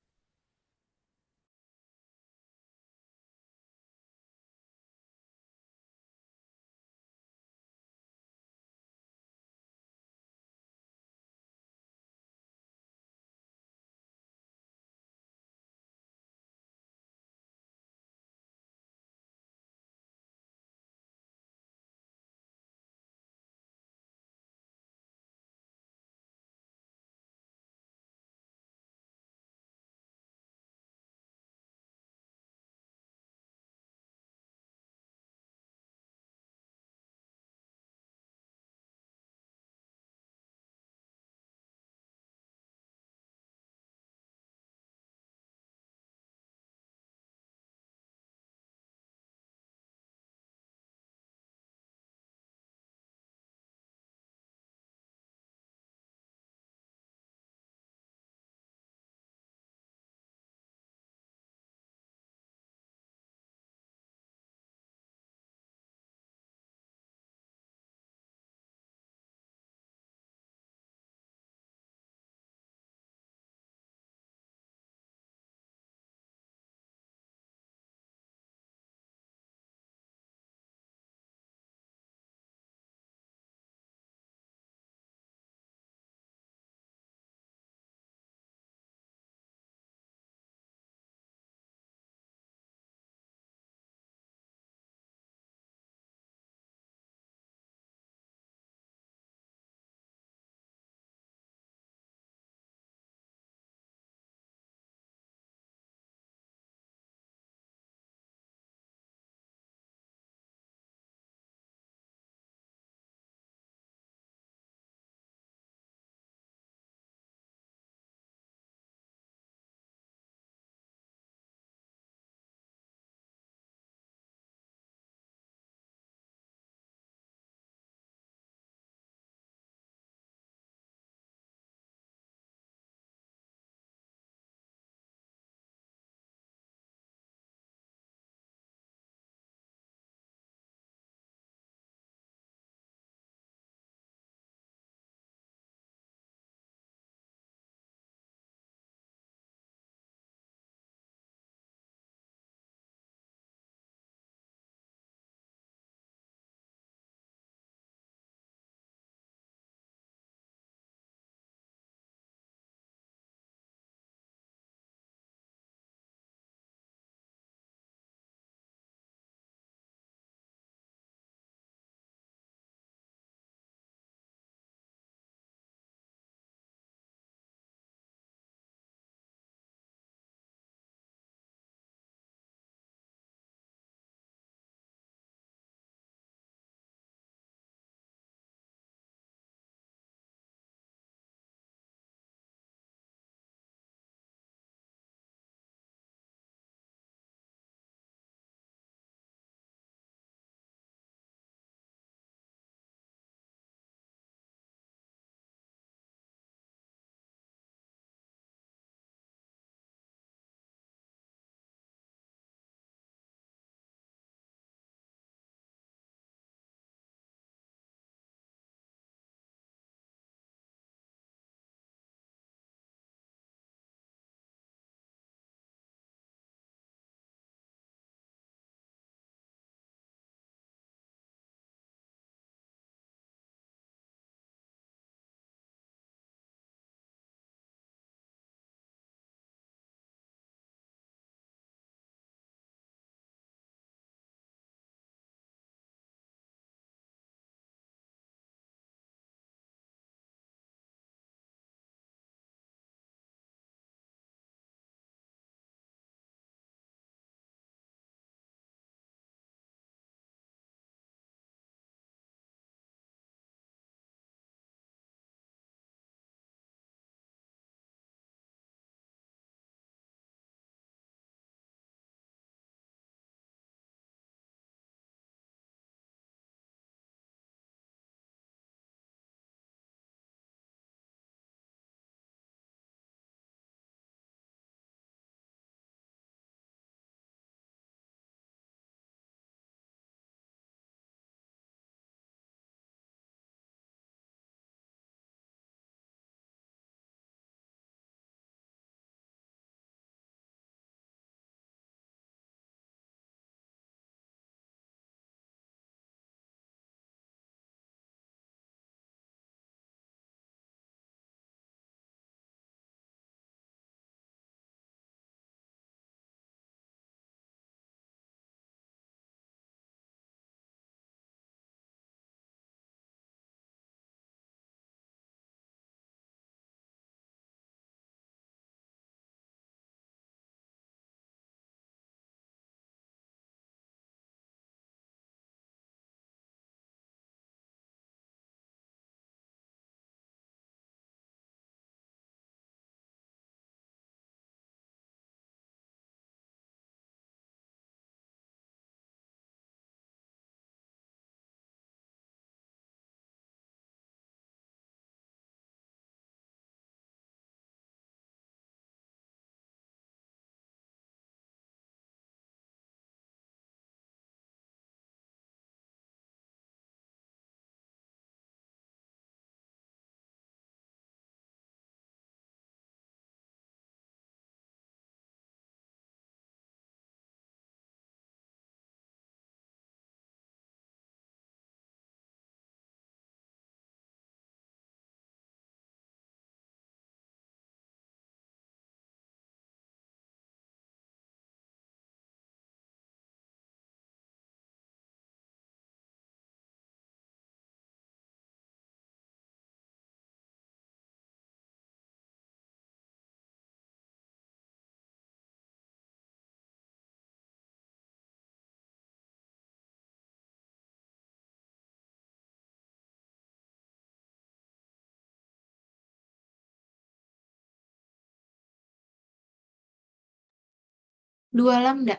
2 lambda.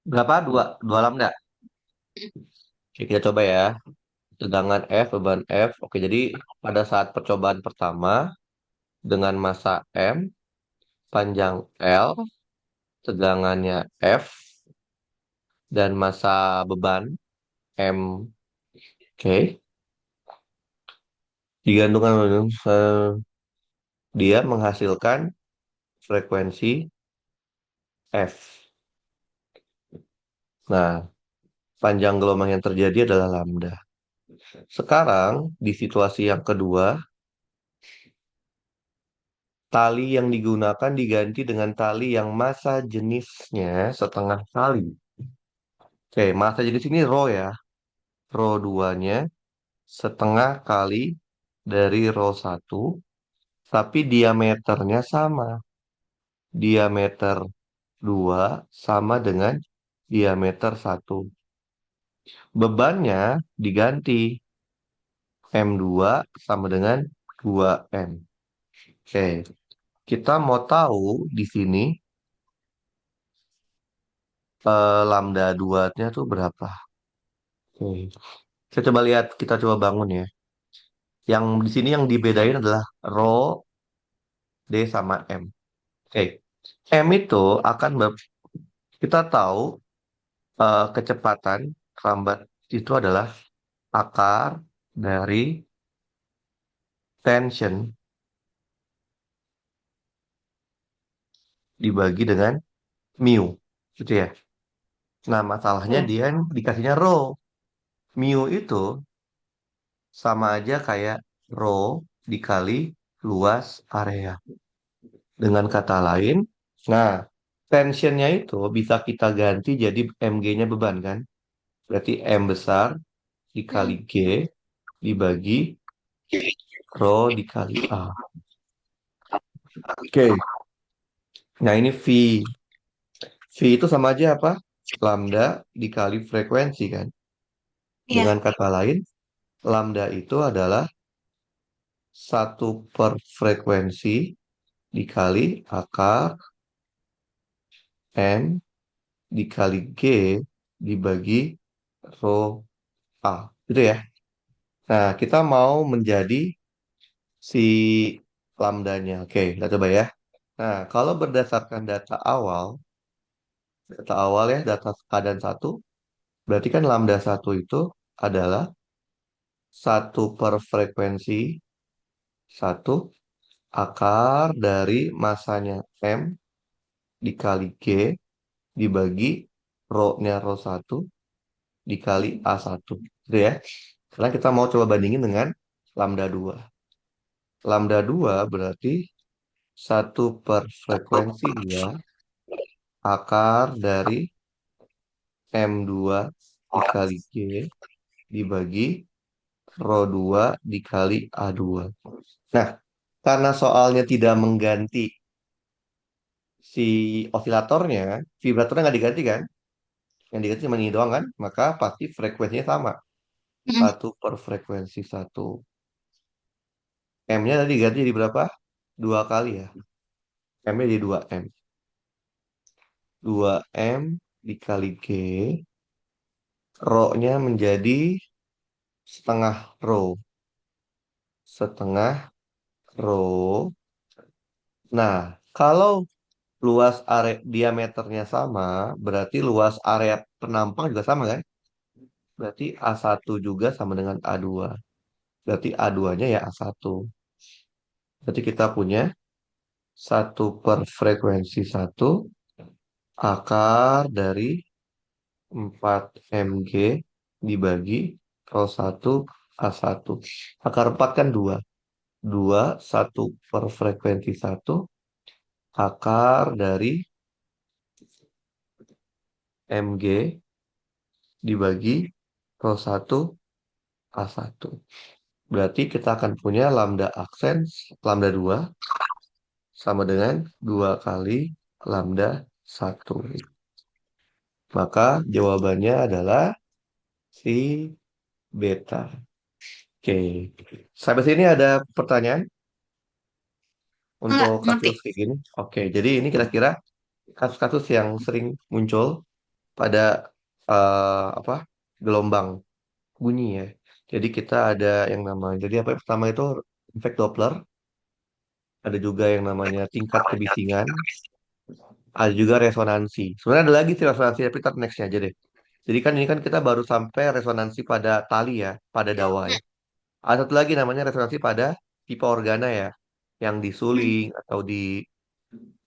Berapa? Dua lambda. Oke, kita coba ya. Tegangan F, beban F. Oke, jadi pada saat percobaan pertama dengan massa M, panjang L, tegangannya F, dan massa beban M. Oke, digantungkan dia menghasilkan frekuensi F. Nah, panjang gelombang yang terjadi adalah lambda. Sekarang, di situasi yang kedua, tali yang digunakan diganti dengan tali yang massa jenisnya setengah kali. Oke, massa jenis ini rho ya. Rho 2-nya setengah kali dari rho 1, tapi diameternya sama. Diameter 2 sama dengan diameter 1. Bebannya diganti. M2 sama dengan 2M. Oke, kita mau tahu di sini lambda 2-nya tuh berapa. Oke, kita coba lihat, kita coba bangun ya. Yang di sini yang dibedain adalah rho, D sama M. Oke, M itu akan kita tahu kecepatan lambat itu adalah akar dari tension dibagi dengan mu. Gitu ya. Nah, masalahnya Ya. dia dikasihnya rho. Mu itu sama aja kayak rho dikali luas area. Dengan kata lain, nah, tensionnya itu bisa kita ganti jadi mg-nya beban kan? Berarti M besar dikali Mm. G dibagi rho dikali A. Oke. Nah, ini V. V itu sama aja apa? Lambda dikali frekuensi kan? Dengan Iya. kata lain, lambda itu adalah satu per frekuensi dikali akar M dikali G dibagi rho A. Gitu ya. Nah, kita mau menjadi si lambdanya. Oke, kita coba ya. Nah, kalau berdasarkan data awal ya, data keadaan satu, berarti kan lambda satu itu adalah satu per frekuensi satu akar dari masanya M dikali G dibagi rho-nya rho satu dikali A1. Gitu ya. Sekarang kita mau coba bandingin dengan lambda 2. Lambda 2 berarti satu per frekuensi 2 akar dari M2 dikali G dibagi rho 2 dikali A2. Nah, karena soalnya tidak mengganti si osilatornya, vibratornya nggak diganti kan? Yang diganti cuma ini doang kan? Maka pasti frekuensinya sama. Mm. Satu per frekuensi satu. M-nya tadi diganti jadi berapa? Dua kali ya. M-nya jadi 2M. 2M dikali G. Rho-nya menjadi setengah rho. Setengah rho. Nah, kalau luas area diameternya sama, berarti luas area penampang juga sama kan? Berarti A1 juga sama dengan A2. Berarti A2-nya ya A1. Berarti kita punya satu per frekuensi satu akar dari 4 mg dibagi rho 1 A1. Akar 4 kan 2. 2 1 per frekuensi satu akar dari mg dibagi rho 1 A1. Berarti kita akan punya lambda aksen lambda 2 sama dengan 2 kali lambda 1. Maka jawabannya adalah si beta. Oke. Sampai sini ada pertanyaan? Enggak, untuk ngerti. kasus kayak gini. Oke, jadi ini kira-kira kasus-kasus yang sering muncul pada apa gelombang bunyi ya. Jadi kita ada yang namanya, jadi apa yang pertama itu efek Doppler, ada juga yang namanya tingkat kebisingan, ada juga resonansi. Sebenarnya ada lagi sih resonansi, tapi ntar nextnya aja deh. Jadi kan ini kan kita baru sampai resonansi pada tali ya, pada dawai. Ada satu lagi namanya resonansi pada pipa organa ya, yang di Hmm. suling atau di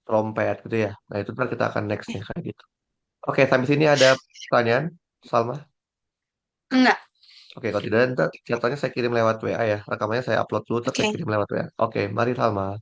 trompet gitu ya. Nah itu ntar kita akan nextnya kayak gitu. Oke, sampai sini ada pertanyaan, Salma? Enggak. Oke, kalau tidak, ntar catatannya saya kirim lewat WA ya. Rekamannya saya upload dulu, terus saya Oke. kirim lewat WA. Oke, mari Salma.